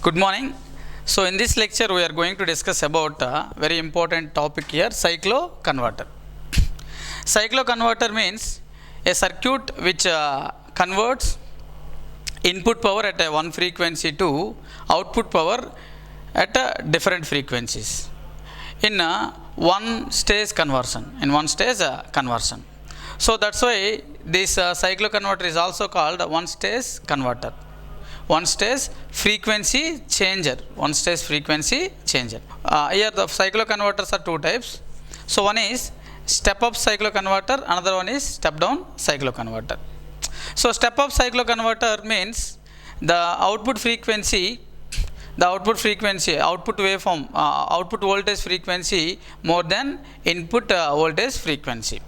Good morning. So in this lecture we are going to discuss about a very important topic here, cyclo converter. Cyclo converter means a circuit which converts input power at a one frequency to output power at different frequencies in one stage conversion. So that's why this cyclo converter is also called one stage converter. One stage frequency changer. Here the cyclo converters are two types. So one is step up cyclo converter, another one is step down cyclo converter. So step up cyclo converter means the output waveform, output voltage frequency more than input voltage frequency.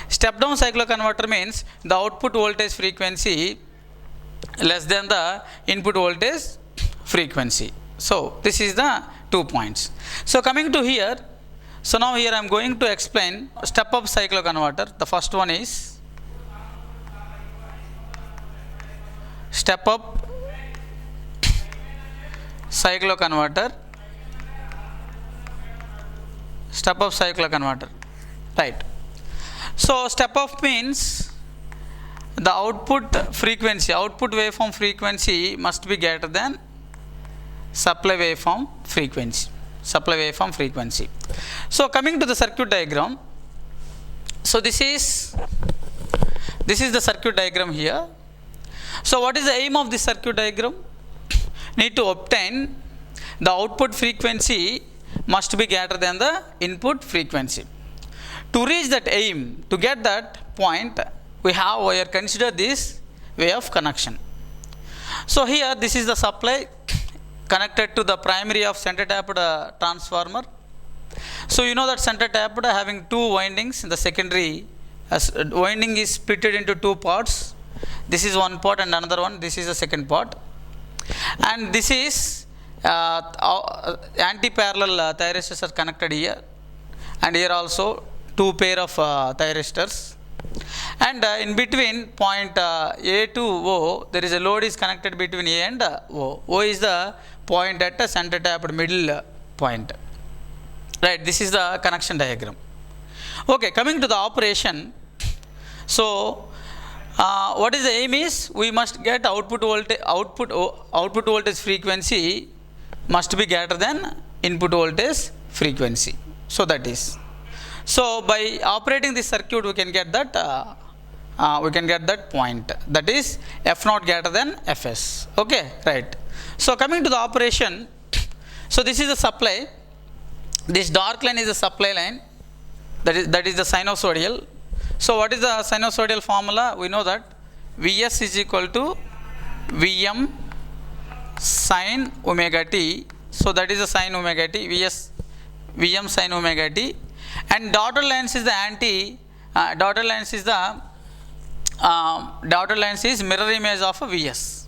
Step down cyclo converter means the output voltage frequency less than the input voltage frequency. So this is the 2 points. So coming to here, so now here I am going to explain step up cyclo converter. The first one is step up cyclo converter. Right. So step up means the output waveform frequency must be greater than supply waveform frequency. So coming to the circuit diagram, so this is the circuit diagram here. So what is the aim of this circuit diagram? Need to obtain the output frequency must be greater than the input frequency. To reach that aim, to get that point, we are consider this way of connection. So here this is the supply connected to the primary of center tapped transformer. So you know that center tapped having two windings. The secondary winding is split into two parts. This is one part and another one. This is the second part. And this is anti-parallel thyristors are connected here, and here also two pair of thyristors. And in between point A to O, there is a load is connected between A and O. O is the point at the center tapped middle point. Right, this is the connection diagram. Okay, coming to the operation. So what is the aim is, we must get output voltage frequency must be greater than input voltage frequency. So that is. So by operating this circuit we can get that point, that is F naught greater than Fs. Okay, right. So coming to the operation, so this is the supply. This dark line is the supply line, that is the sinusoidal. So what is the sinusoidal formula? We know that Vs is equal to Vm sin omega t. So that is the sin omega t, Vm sin omega t. And dotted lines is the mirror image of Vs.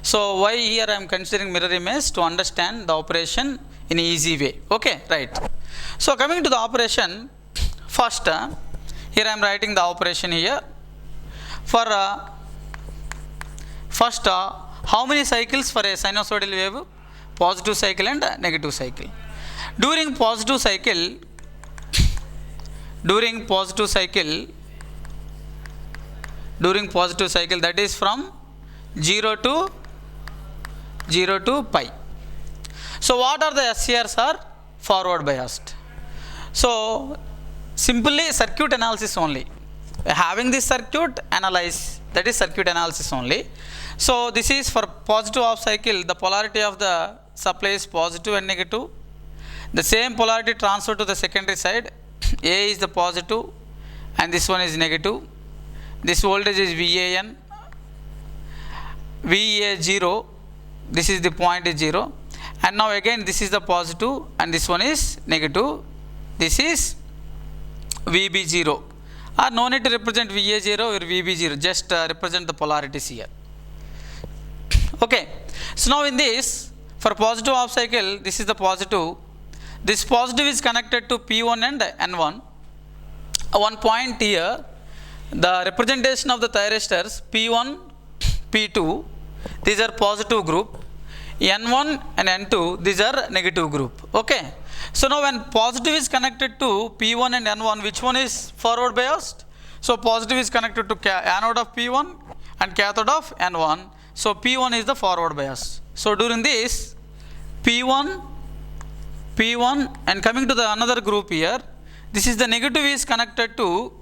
So why here I am considering mirror image? To understand the operation in an easy way. Okay, right. So coming to the operation, first here I am writing the operation here. For first how many cycles for a sinusoidal wave? Positive cycle and negative cycle. During positive cycle, that is from 0 to pi. So what are the SCRs? Are forward biased. So simply circuit analysis only. Having this circuit, analyze, that is circuit analysis only. So this is for positive half cycle, the polarity of the supply is positive and negative. The same polarity transferred to the secondary side. A is the positive and this one is negative. This voltage is VAN, VA0, this is the point is 0. And now again this is the positive and this one is negative. This is VB0. No need to represent VA0 or VB0, just represent the polarities here. Okay, so now in this, for positive half cycle, this is the positive. This positive is connected to P1 and N1. One point here, the representation of the thyristors P1, P2 these are positive group. N1 and N2, these are negative group. Okay. So now when positive is connected to P1 and N1, which one is forward biased? So positive is connected to anode of P1 and cathode of N1. So P1 is the forward bias. So during this P1 and coming to the another group here, this is the negative is connected to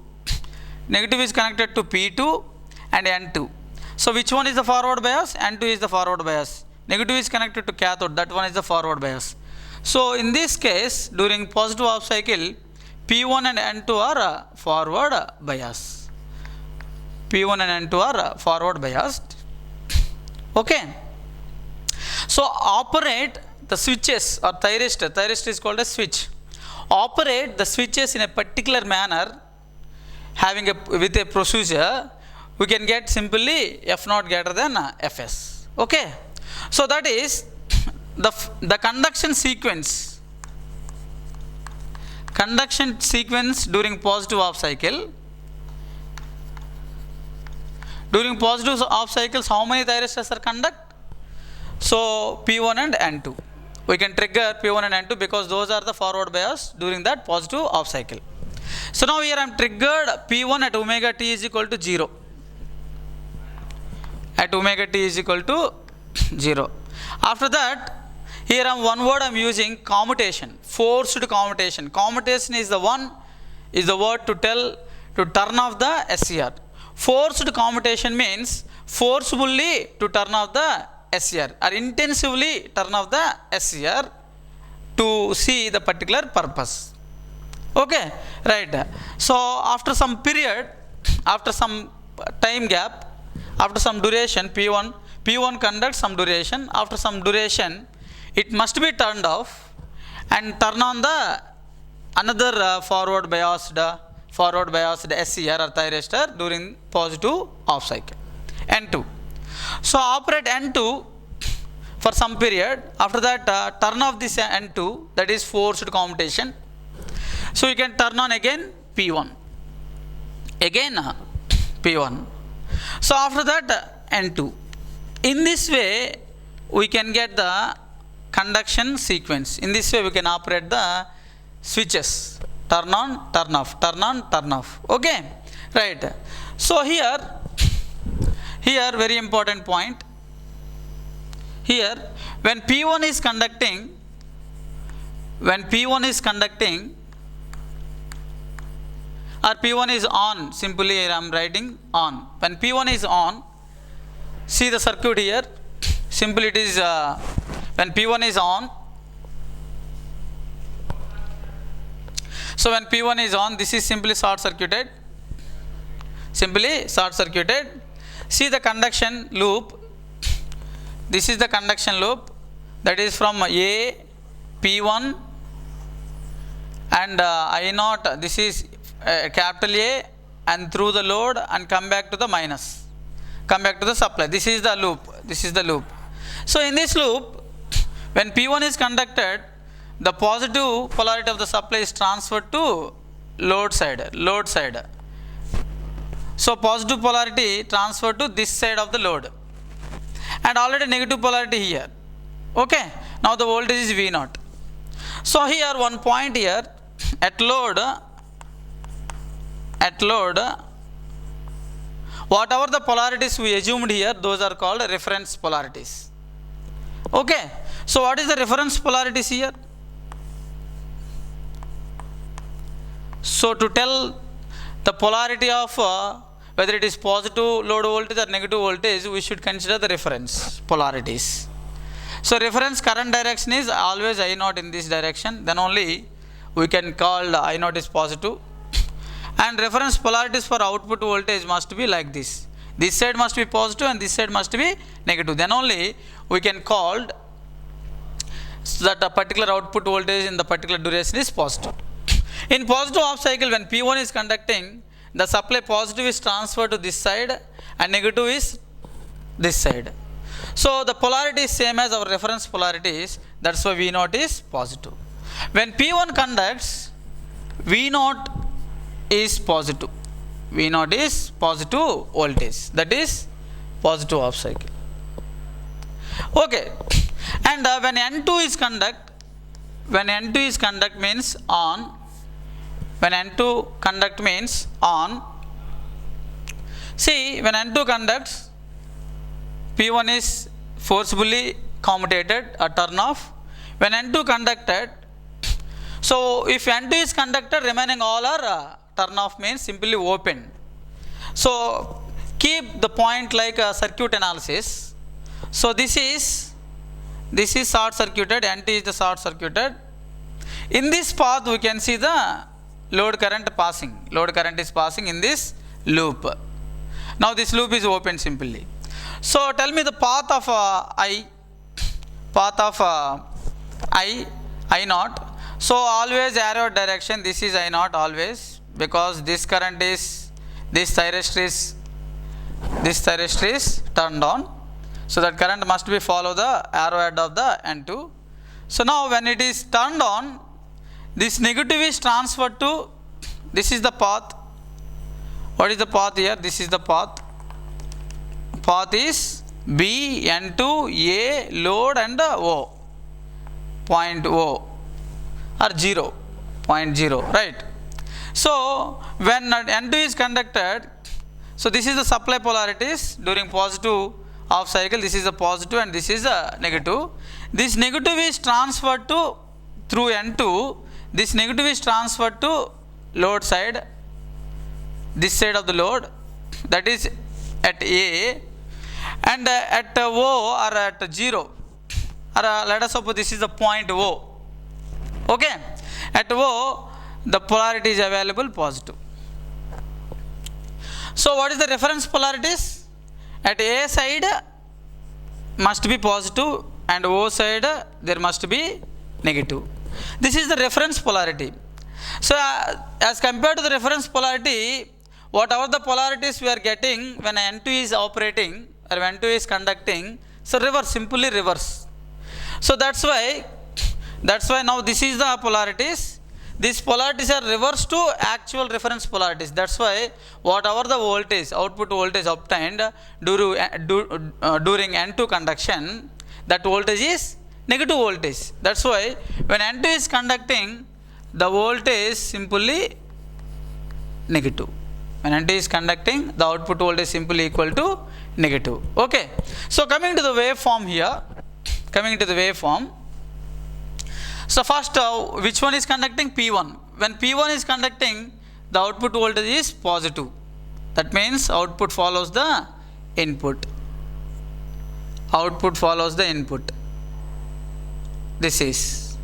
P2 and N2. So which one is the forward bias? N2 is the forward bias. Negative is connected to cathode, that one is the forward bias. So in this case, during positive half cycle, P1 and N2 are forward bias. P1 and N2 are forward biased. Okay. So operate the switches or thyristor. Thyristor is called a switch. Operate the switches in a particular manner, having with a procedure, we can get simply F0 greater than Fs. Okay. So that is the conduction sequence. Conduction sequence during positive half cycle. During positive half cycles, how many thyristors are conduct? So P1 and N2. We can trigger P1 and N2 because those are the forward bias during that positive half cycle. So now here I am triggered P1 at omega t is equal to 0. At omega t is equal to 0. After that, here I am one word I am using, commutation, forced commutation. Commutation is the word to turn off the SCR. Forced commutation means forcibly to turn off the SCR or intensively turn off the SCR to see the particular purpose. Okay, right. So after some period, after some time gap, after some duration, P1 conducts some duration. After some duration, it must be turned off and turn on the another forward biased SCR or thyristor during positive half cycle. N2. So operate N2 for some period. After that, turn off this N2, that is forced commutation. So you can turn on again P1. Again P1. So after that N2. In this way, we can get the conduction sequence. In this way, we can operate the switches. Turn on, turn off, turn on, turn off. Okay, right. So here very important point. Here, when P1 is conducting, or P1 is on, simply here I am writing on. When P1 is on, see the circuit here. Simply it is when P1 is on. So when P1 is on, this is simply short circuited. See the conduction loop. This is the conduction loop, that is from A, P1 and I0. This is capital A and through the load and come back to the minus. Come back to the supply. This is the loop. So in this loop, when P1 is conducted, the positive polarity of the supply is transferred to load side. So positive polarity transferred to this side of the load, and already negative polarity here. Okay. Now the voltage is V0. So here one point here, at load, whatever the polarities we assumed here, those are called reference polarities. Okay. So what is the reference polarities here? So to tell the polarity of whether it is positive load voltage or negative voltage, we should consider the reference polarities. So reference current direction is always I0 in this direction, then only we can call I0 is positive. And reference polarities for output voltage must be like this. This side must be positive and this side must be negative. Then only we can call that a particular output voltage in the particular duration is positive. In positive half cycle, when P1 is conducting, the supply positive is transferred to this side and negative is this side. So the polarity is same as our reference polarities. That's why V0 is positive. When P1 conducts, V0 is positive. V0 is positive voltage. That is positive half cycle. Okay. And when N2 is conduct means on. When N2 conduct means on. See, when N2 conducts, P1 is forcibly commutated, a turn off. When N2 conducted, so if N2 is conducted, remaining all are turn off means simply open. So keep the point like circuit analysis. So this is short circuited, N2 is the short circuited. In this path we can see the load current passing. Load current is passing in this loop. Now this loop is open simply. So tell me the path of I naught. So always arrow direction, this is I naught always, because this current is, this thyristor is turned on. So that current must be follow the arrowhead of the N2. So now when it is turned on, this negative is transferred to, this is the path. What is the path here? This is the path. Path is B, N2, A, load and O. Point O or 0, point 0, right? So when N2 is conducted, so this is the supply polarities during positive half cycle. This is the positive and this is the negative. This negative is transferred to through N2. This negative is transferred to load side, this side of the load, that is at A, and at O or at 0, or let us suppose this is the point O. Okay, at O the polarity is available positive. So what is the reference polarities? At A side must be positive and O side there must be negative. This is the reference polarity. So as compared to the reference polarity, whatever the polarities we are getting when N2 is operating or when N2 is conducting, so reverse, simply reverse. So that's why now this is the polarities. These polarities are reversed to actual reference polarities. That's why whatever the voltage, output voltage obtained during N2 conduction, that voltage is negative voltage. That's why when N2 is conducting, the voltage is simply negative. When N2 is conducting, the output voltage is simply equal to negative. Okay. So coming to the waveform here, so first, which one is conducting? P1. When P1 is conducting, the output voltage is positive. That means output follows the input. Output follows the input. This is.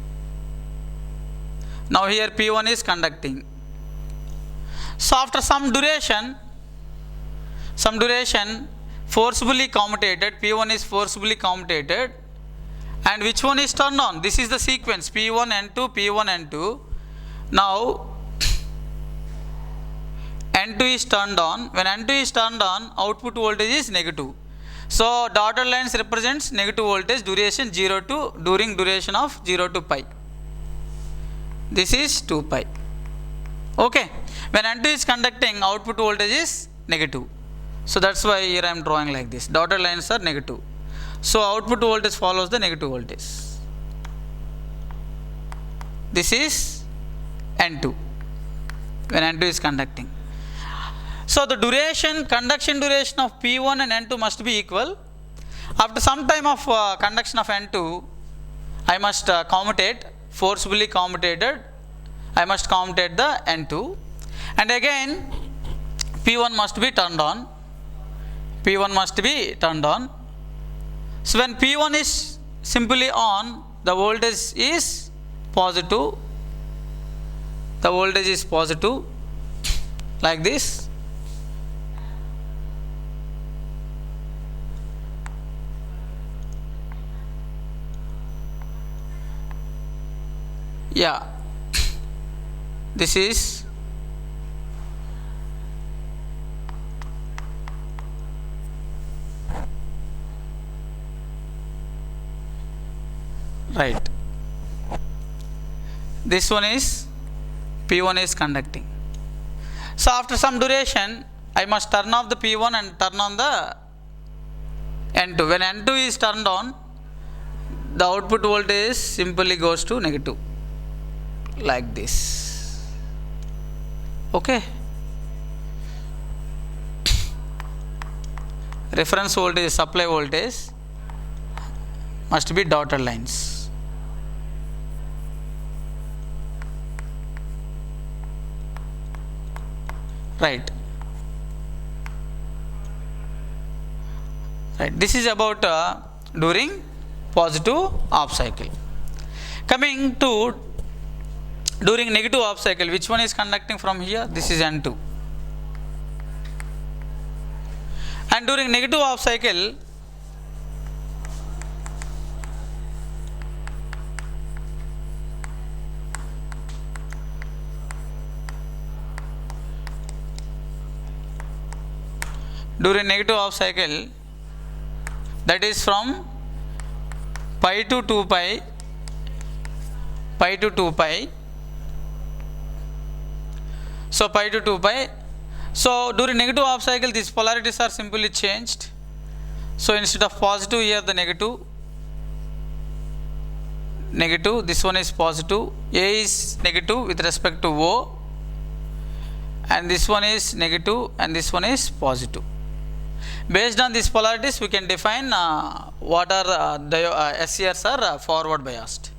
Now here P1 is conducting. So after some duration, forcibly commutated, P1 is forcibly commutated. And which one is turned on? This is the sequence P1, N2, P1, N2. Now N2 is turned on. When N2 is turned on, output voltage is negative. So dotted lines represents negative voltage duration 0 to, during duration of 0 to pi. This is 2 pi. Okay. When N2 is conducting, output voltage is negative. So that's why here I am drawing like this. Dotted lines are negative. So output voltage follows the negative voltage. This is N2 when N2 is conducting. So the conduction duration of P1 and N2 must be equal. After some time of conduction of N2, I must commutate, forcibly commutated. I must commutate the N2. And again, P1 must be turned on. P1 must be turned on. So when P1 is simply on, the voltage is positive. The voltage is positive like this. Yeah, this is right. This one is P1 is conducting. So after some duration, I must turn off the P1 and turn on the N2. When N2 is turned on, the output voltage simply goes to negative, like this. Okay. Reference voltage, supply voltage must be dotted lines. Right. Right. This is about during positive half cycle. Coming to during negative half cycle, which one is conducting from here? This is N2. And during negative half cycle, that is from pi to 2 pi, pi to 2 pi. So pi to 2 pi. So during negative half cycle, these polarities are simply changed. So instead of positive, here the negative, this one is positive. A is negative with respect to O, and this one is negative, and this one is positive. Based on these polarities, we can define what are the SCRs are forward biased.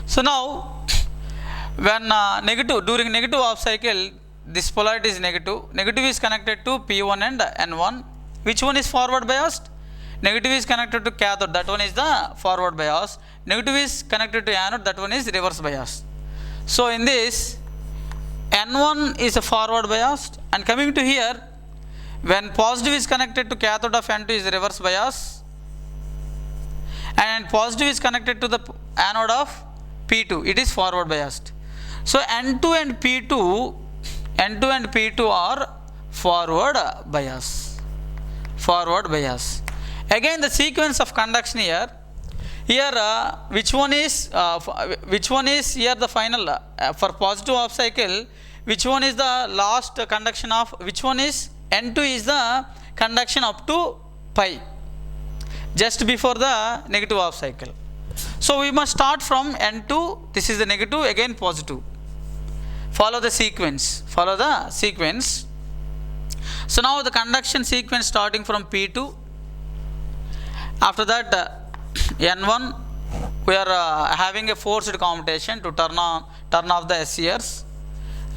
So now, when during negative half cycle, this polarity is negative. Negative is connected to P1 and N1. Which one is forward biased? Negative is connected to cathode. That one is the forward bias. Negative is connected to anode. That one is reverse bias. So in this, N1 is a forward biased. And coming to here, when positive is connected to cathode of N2 is reverse bias. And positive is connected to the anode of P2. It is forward biased. So N2 and P2 are forward bias. Again, the sequence of conduction here. Which one is here the final for positive half cycle? Which one is the last conduction of? Which one is N2 is the conduction up to pi, just before the negative half cycle. So we must start from N2. This is the negative, again positive. Follow the sequence. So now the conduction sequence starting from P2. After that, N1, we are having a forced commutation to turn off the SCRs,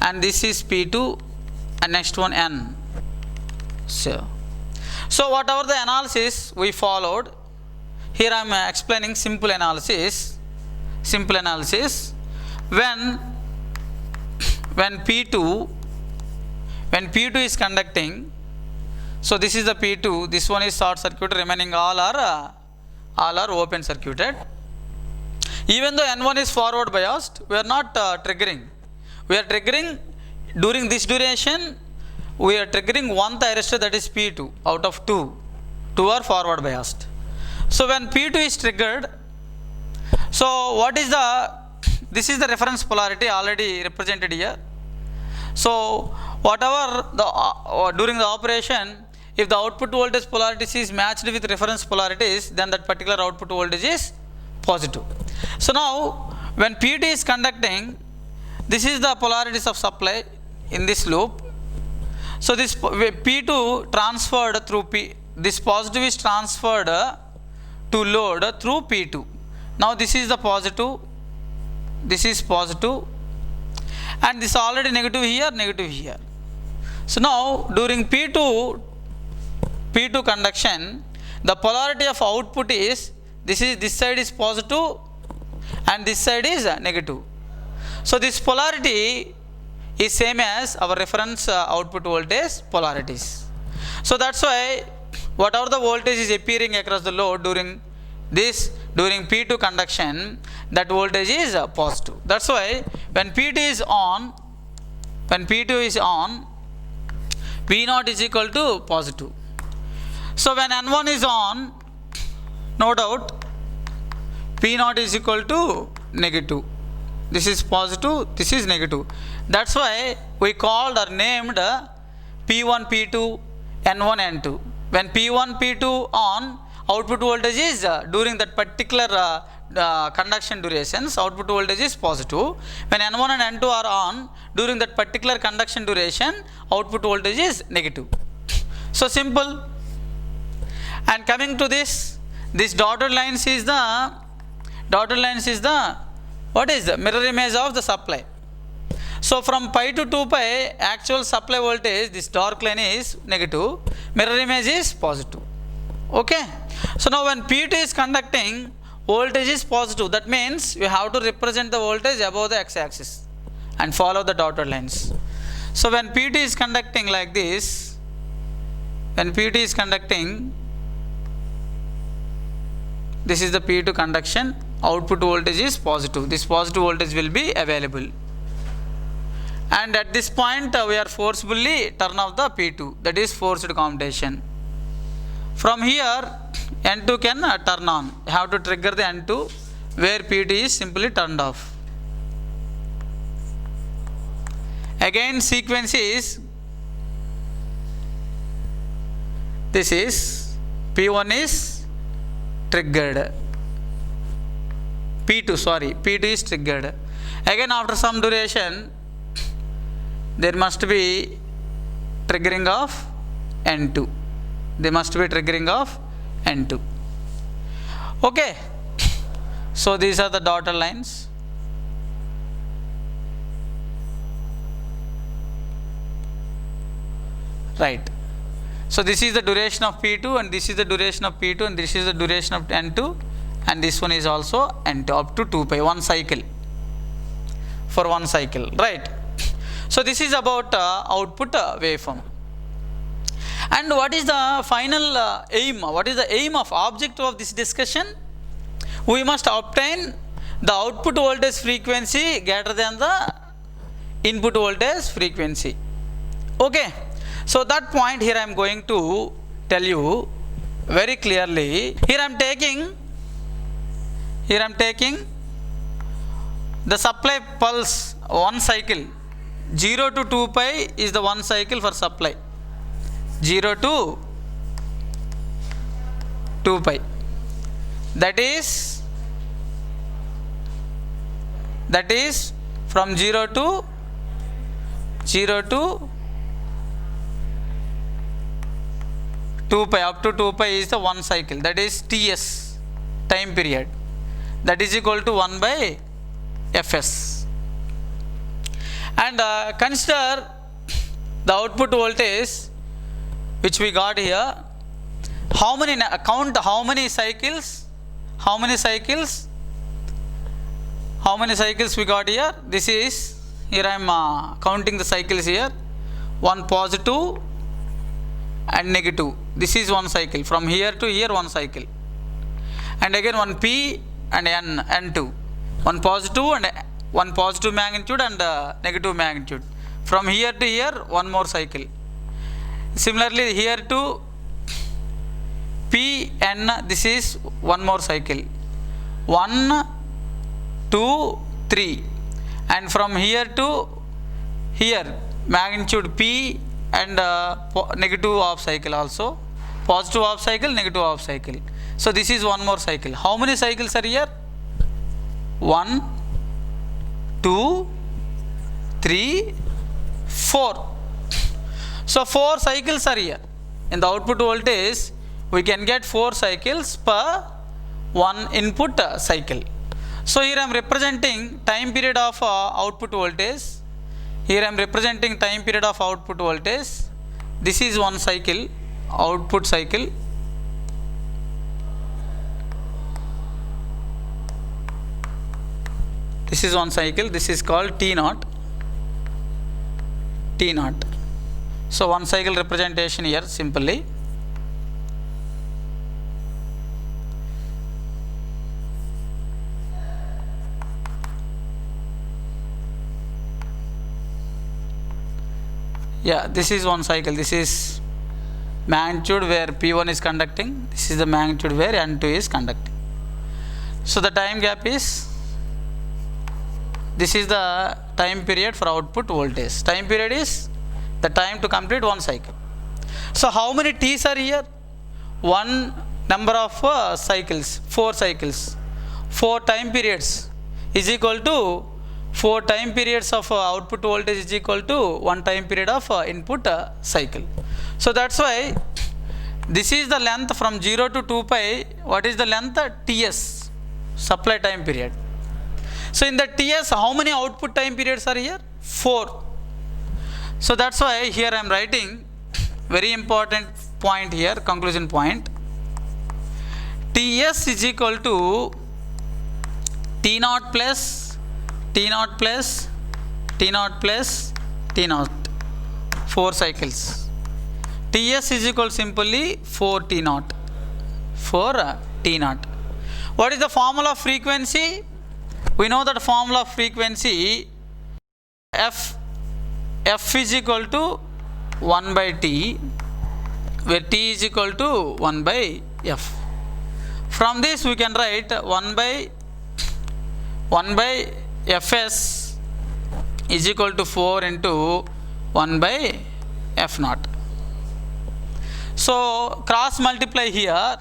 and this is P2, and next one N. So whatever the analysis we followed, here I am explaining simple analysis. When P2 is conducting, so this is the P2, this one is short circuit, remaining all are open circuited. Even though N1 is forward biased, we are not triggering. We are triggering during this duration. We are triggering one thyristor, that is P2 out of 2. 2 are forward biased. So when P2 is triggered, so this is the reference polarity already represented here. So whatever during the operation, if the output voltage polarities is matched with reference polarities, then that particular output voltage is positive. So now when P2 is conducting, this is the polarities of supply in this loop. So this P2 transferred through this positive is transferred to load through P2. Now this is the positive, this is positive, and this already negative here. So now during P2 conduction, the polarity of output is this side is positive and this side is negative. So this polarity is same as our reference output voltage polarities. So that's why whatever the voltage is appearing across the load during P2 conduction, that voltage is positive. That's why when P2 is on, V0 is equal to positive. So when N1 is on, no doubt P0 is equal to negative. This is positive, this is negative. That's why we called or named P1, P2, N1, N2. When P1, P2 on, output voltage is during that particular conduction durations, output voltage is positive. When N1 and N2 are on, during that particular conduction duration, output voltage is negative. So simple. And coming to this dotted lines is the what is the mirror image of the supply. So from pi to 2 pi, actual supply voltage, this dark line is negative, mirror image is positive. Okay. So now when P2 is conducting, voltage is positive. That means we have to represent the voltage above the x-axis and follow the dotted lines. So when P2 is conducting like this, this is the P2 conduction, output voltage is positive. This positive voltage will be available. And at this point we are forcibly turn off the P2, that is forced commutation. From here N2 can turn on. You have to trigger the N2 where P2 is simply turned off. Again sequence is, this is P1 is triggered, P2 is triggered. Again after some duration there must be triggering of N2. Okay. So these are the dotted lines. Right. So this is the duration of P2 and this is the duration of P2 and this is the duration of N2 and this one is also N2 up to 2 pi, one cycle, for one cycle, right. So this is about output waveform. And what is the final aim? What is the aim of object of this discussion? We must obtain the output voltage frequency greater than the input voltage frequency. Okay. So that point here I am going to tell you very clearly. Here I am taking the supply pulse, one cycle. 0 to 2 pi is the one cycle for supply. 0 to 2 pi. That is from 0 to 2 pi, up to 2 pi is the one cycle, that is TS, time period, that is equal to 1 by Fs. And consider the output voltage which we got here. Count how many cycles we got here. This is, here I am counting the cycles here, one positive and negative. This is one cycle, from here to here one cycle, and again one P and N2, one positive magnitude and negative magnitude. From here to here one more cycle. Similarly here to Pn, this is one more cycle, 1, 2, 3, and from here to here magnitude P and negative half cycle also, positive half cycle, negative half cycle. So this is one more cycle. How many cycles are here? 1, 2, 3, 4. So 4 cycles are here. In the output voltage we can get 4 cycles per one input cycle. So here I am representing time period of output voltage. Here I am representing time period of output voltage. This is one cycle, output cycle. This is one cycle. This is called T0. So one cycle representation here simply. Yeah, this is one cycle. This is magnitude where P1 is conducting. This is the magnitude where N2 is conducting. So the time gap is, this is the time period for output voltage. Time period is the time to complete one cycle. So how many T's are here? 1, number of cycles, 4 cycles, 4 time periods is equal to 4 time periods of output voltage is equal to 1 time period of input cycle. So that's why this is the length from 0 to 2 pi. What is the length? Ts, supply time period. So in the Ts, how many output time periods are here? 4. So that's why here I am writing very important point here, conclusion point. Ts is equal to T0 plus T0 plus T0 plus T0, 4 cycles. Ts is equal simply 4 T0, 4 T0. What is the formula of frequency? We know that formula of frequency F is equal to 1 by T, where T is equal to 1 by F. From this we can write 1 by Fs is equal to 4 into 1 by F naught. So cross multiply here.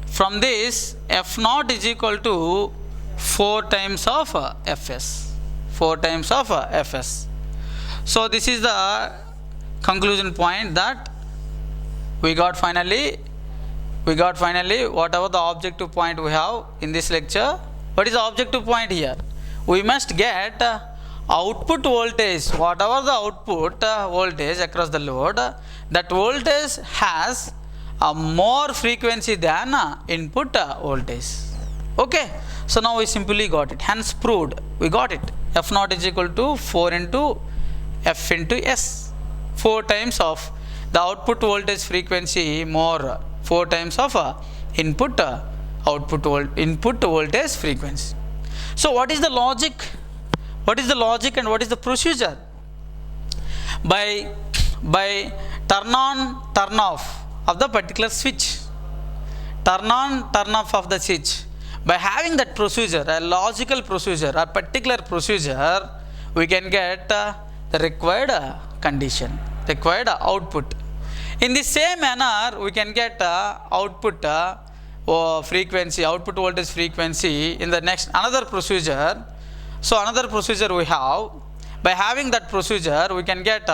From this, F naught is equal to 4 times of Fs. 4 times of Fs. So this is the conclusion point that we got finally whatever the objective point we have in this lecture. What is the objective point here? We must get output voltage, whatever the output voltage across the load, that voltage has a more frequency than input voltage. Okay, so now we simply got it, hence proved, we got it. F naught is equal to 4 into F into S, 4 times of the output voltage frequency more 4 times of input voltage frequency. So what is the logic? What is the logic and what is the procedure? By turn on, turn off of the particular switch, turn on, turn off of the switch, by having that procedure, a logical procedure, a particular procedure, we can get the required condition, required output. In the same manner, we can get output frequency, output voltage frequency in the next another procedure. So another procedure we have, by having that procedure, we can get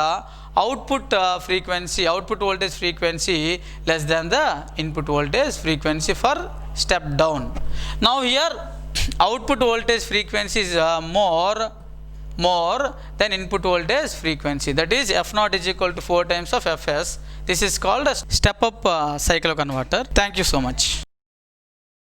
output frequency, output voltage frequency less than the input voltage frequency for step down. Now here output voltage frequency is more than input voltage frequency, that is F naught is equal to 4 times of Fs. This is called a step up cyclo converter. Thank you so much.